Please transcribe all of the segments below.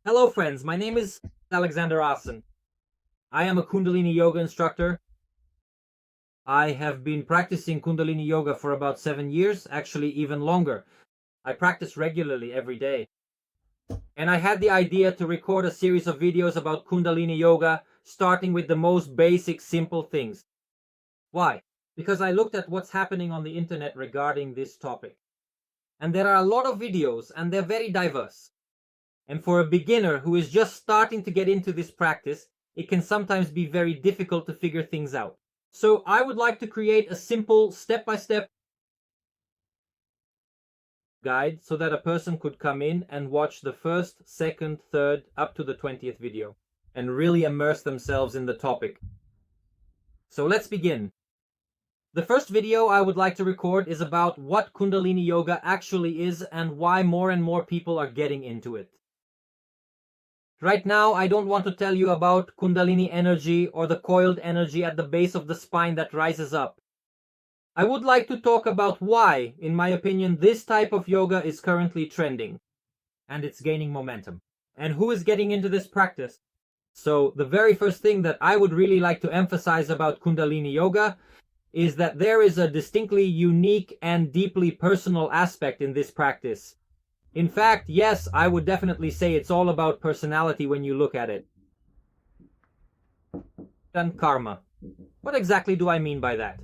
Hello friends, my name is Alexander Asen. I am a Kundalini Yoga instructor. I have been practicing Kundalini Yoga for about 7 years, actually even longer. I practice regularly every day. And I had the idea to record a series of videos about Kundalini Yoga, starting with the most basic, simple things. Why? Because I looked at what's happening on the internet regarding this topic. And there are a lot of videos, and they're very diverse. And for a beginner who is just starting to get into this practice, it can sometimes be very difficult to figure things out. So I would like to create a simple step-by-step guide so that a person could come in and watch the first, second, third, up to the 20th video and really immerse themselves in the topic. So let's begin. The first video I would like to record is about what Kundalini Yoga actually is and why more and more people are getting into it. Right now, I don't want to tell you about Kundalini energy or the coiled energy at the base of the spine that rises up. I would like to talk about why, in my opinion, this type of yoga is currently trending and it's gaining momentum. And who is getting into this practice? So the very first thing that I would really like to emphasize about Kundalini Yoga is that there is a distinctly unique and deeply personal aspect in this practice. In fact, yes, I would definitely say it's all about personality when you look at it. And karma. What exactly do I mean by that?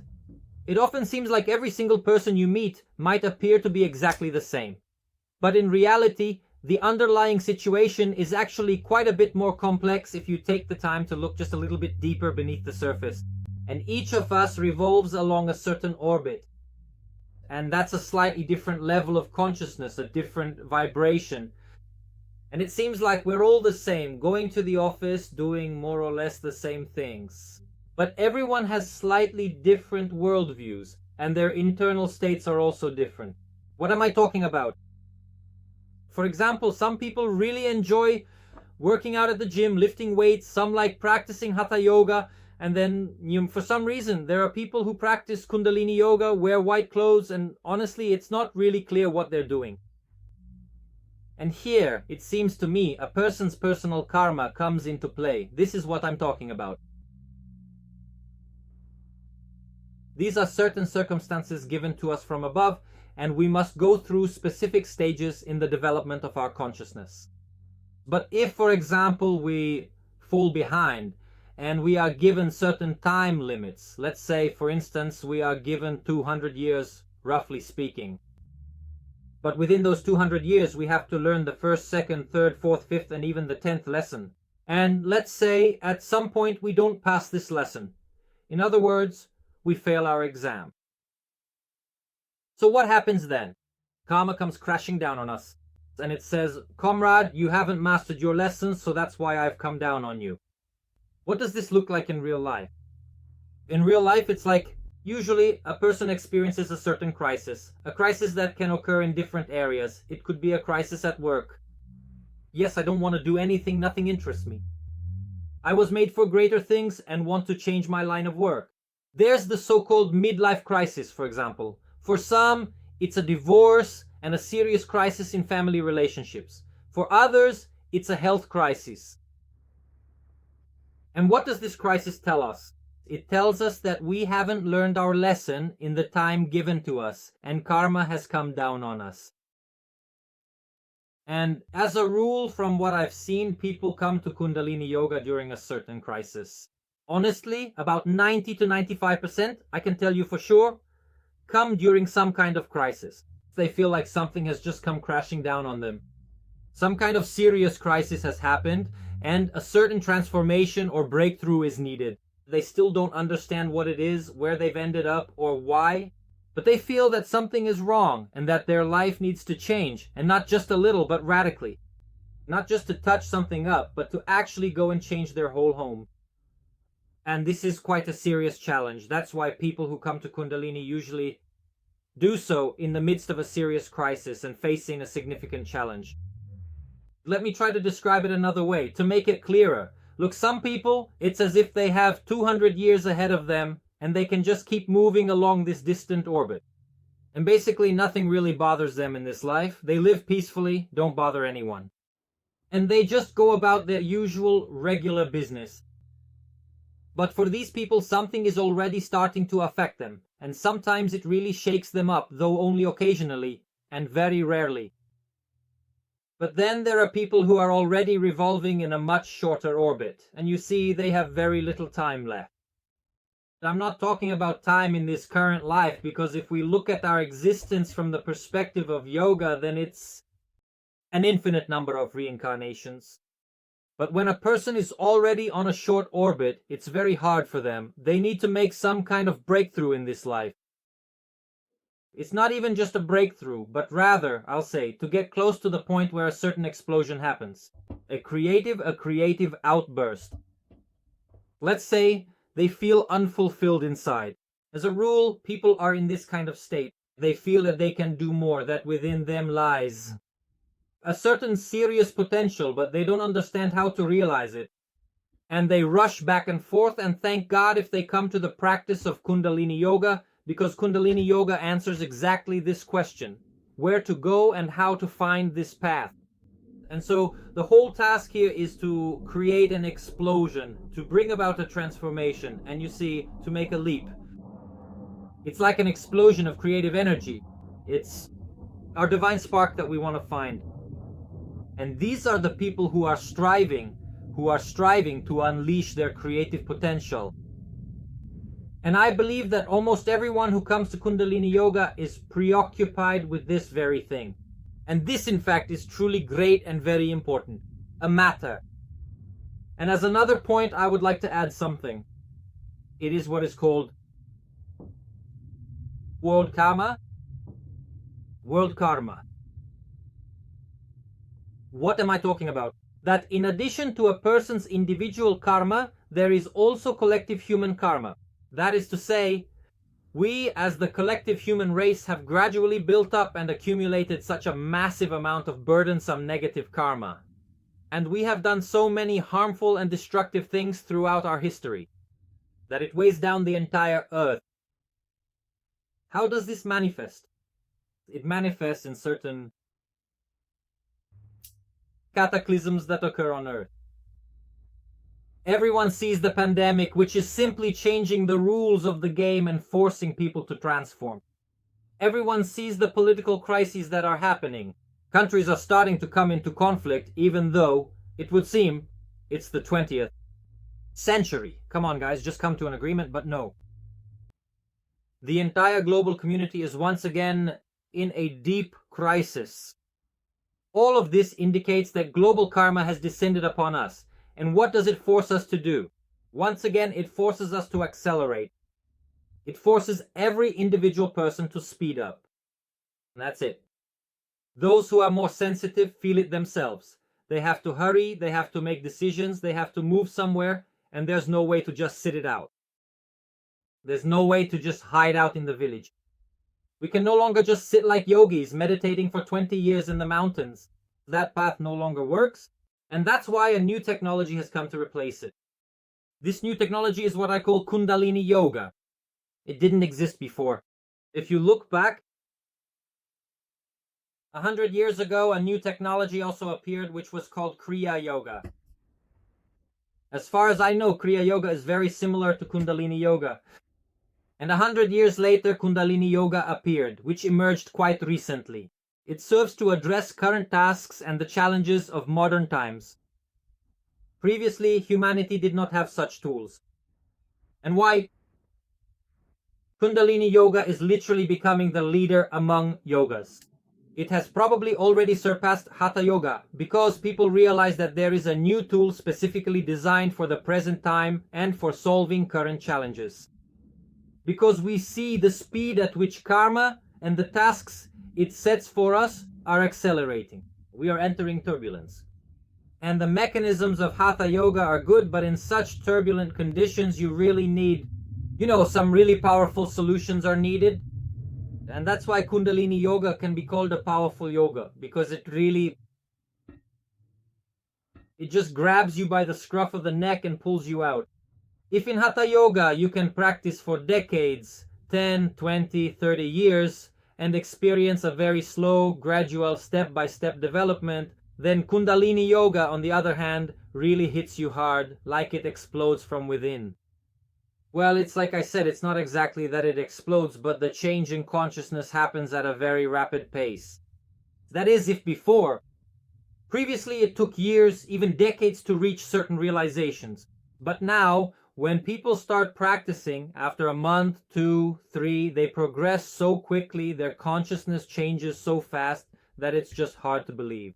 It often seems like every single person you meet might appear to be exactly the same. But in reality, the underlying situation is actually quite a bit more complex if you take the time to look just a little bit deeper beneath the surface. And each of us revolves along a certain orbit. And that's a slightly different level of consciousness, a different vibration. And it seems like we're all the same, going to the office, doing more or less the same things. But everyone has slightly different worldviews, and their internal states are also different. What am I talking about? For example, some people really enjoy working out at the gym, lifting weights, some like practicing Hatha Yoga, and then, for some reason, there are people who practice Kundalini Yoga, wear white clothes, and honestly, it's not really clear what they're doing. And here, it seems to me, a person's personal karma comes into play. This is what I'm talking about. These are certain circumstances given to us from above, and we must go through specific stages in the development of our consciousness. But if, for example, we fall behind, and we are given certain time limits. Let's say, for instance, we are given 200 years, roughly speaking. But within those 200 years, we have to learn the first, second, third, fourth, fifth, and even the 10th lesson. And let's say at some point we don't pass this lesson. In other words, we fail our exam. So what happens then? Karma comes crashing down on us. And it says, "Comrade, you haven't mastered your lessons, so that's why I've come down on you." What does this look like in real life? In real life, it's like usually a person experiences a certain crisis. A crisis that can occur in different areas. It could be a crisis at work. Yes, I don't want to do anything, nothing interests me. I was made for greater things and want to change my line of work. There's the so-called midlife crisis, for example. For some, it's a divorce and a serious crisis in family relationships. For others, it's a health crisis. And what does this crisis tell us? It tells us that we haven't learned our lesson in the time given to us, and karma has come down on us. And as a rule, from what I've seen, people come to Kundalini Yoga during a certain crisis. Honestly, about 90 to 95%, I can tell you for sure, come during some kind of crisis. They feel like something has just come crashing down on them. Some kind of serious crisis has happened, and a certain transformation or breakthrough is needed. They still don't understand what it is, where they've ended up, or why, but they feel that something is wrong and that their life needs to change, and not just a little, but radically. Not just to touch something up, but to actually go and change their whole home. And this is quite a serious challenge. That's why people who come to Kundalini usually do so in the midst of a serious crisis and facing a significant challenge. Let me try to describe it another way, to make it clearer. Look, some people, it's as if they have 200 years ahead of them, and they can just keep moving along this distant orbit. And basically nothing really bothers them in this life. They live peacefully, don't bother anyone. and they just go about their usual regular business. But for these people, something is already starting to affect them, and sometimes it really shakes them up, though only occasionally and very rarely. But then there are people who are already revolving in a much shorter orbit, and you see they have very little time left. I'm not talking about time in this current life, because if we look at our existence from the perspective of yoga, then it's an infinite number of reincarnations. But when a person is already on a short orbit, it's very hard for them. They need to make some kind of breakthrough in this life. It's not even just a breakthrough, but rather, I'll say, to get close to the point where a certain explosion happens. A creative outburst. Let's say they feel unfulfilled inside. As a rule, people are in this kind of state. They feel that they can do more, that within them lies a certain serious potential, but they don't understand how to realize it. And they rush back and forth, and thank God if they come to the practice of Kundalini Yoga, because Kundalini Yoga answers exactly this question: where to go and how to find this path. And so the whole task here is to create an explosion, to bring about a transformation, and you see, to make a leap. It's like an explosion of creative energy. It's our divine spark that we want to find. And these are the people who are striving to unleash their creative potential. And I believe that almost everyone who comes to Kundalini Yoga is preoccupied with this very thing. And this, in fact, is truly great and very important. A matter. And as another point, I would like to add something. It is what is called world karma. World karma. What am I talking about? That in addition to a person's individual karma, there is also collective human karma. That is to say, we as the collective human race have gradually built up and accumulated such a massive amount of burdensome negative karma. And we have done so many harmful and destructive things throughout our history that it weighs down the entire earth. How does this manifest? It manifests in certain cataclysms that occur on earth. Everyone sees the pandemic, which is simply changing the rules of the game and forcing people to transform. Everyone sees the political crises that are happening. Countries are starting to come into conflict, even though it would seem it's the 20th century. Come on, guys, just come to an agreement, but no. The entire global community is once again in a deep crisis. All of this indicates that global karma has descended upon us. And what does it force us to do? Once again, it forces us to accelerate. It forces every individual person to speed up. And that's it. Those who are more sensitive feel it themselves. They have to hurry, they have to make decisions, they have to move somewhere, and there's no way to just sit it out. There's no way to just hide out in the village. We can no longer just sit like yogis, meditating for 20 years in the mountains. That path no longer works, and that's why a new technology has come to replace it. This new technology is what I call Kundalini Yoga. It didn't exist before. If you look back, 100 years ago, a new technology also appeared, which was called Kriya Yoga. As far as I know, Kriya Yoga is very similar to Kundalini Yoga. And 100 years later, Kundalini Yoga appeared, which emerged quite recently. It serves to address current tasks and the challenges of modern times. Previously, humanity did not have such tools. And why? Kundalini Yoga is literally becoming the leader among yogas. It has probably already surpassed Hatha Yoga because people realize that there is a new tool specifically designed for the present time and for solving current challenges. Because we see the speed at which karma and the tasks it sets for us are accelerating. We are entering turbulence. And the mechanisms of Hatha Yoga are good, but in such turbulent conditions you really need, some really powerful solutions are needed. And that's why Kundalini Yoga can be called a powerful yoga, because it just grabs you by the scruff of the neck and pulls you out. If in Hatha Yoga you can practice for decades, 10, 20, 30 years, and experience a very slow, gradual, step-by-step development, then Kundalini Yoga, on the other hand, really hits you hard, like it explodes from within. Well, it's like I said, it's not exactly that it explodes, but the change in consciousness happens at a very rapid pace. That is, if before, previously it took years, even decades to reach certain realizations. But now, when people start practicing, after a month, 2, 3, they progress so quickly, their consciousness changes so fast that it's just hard to believe.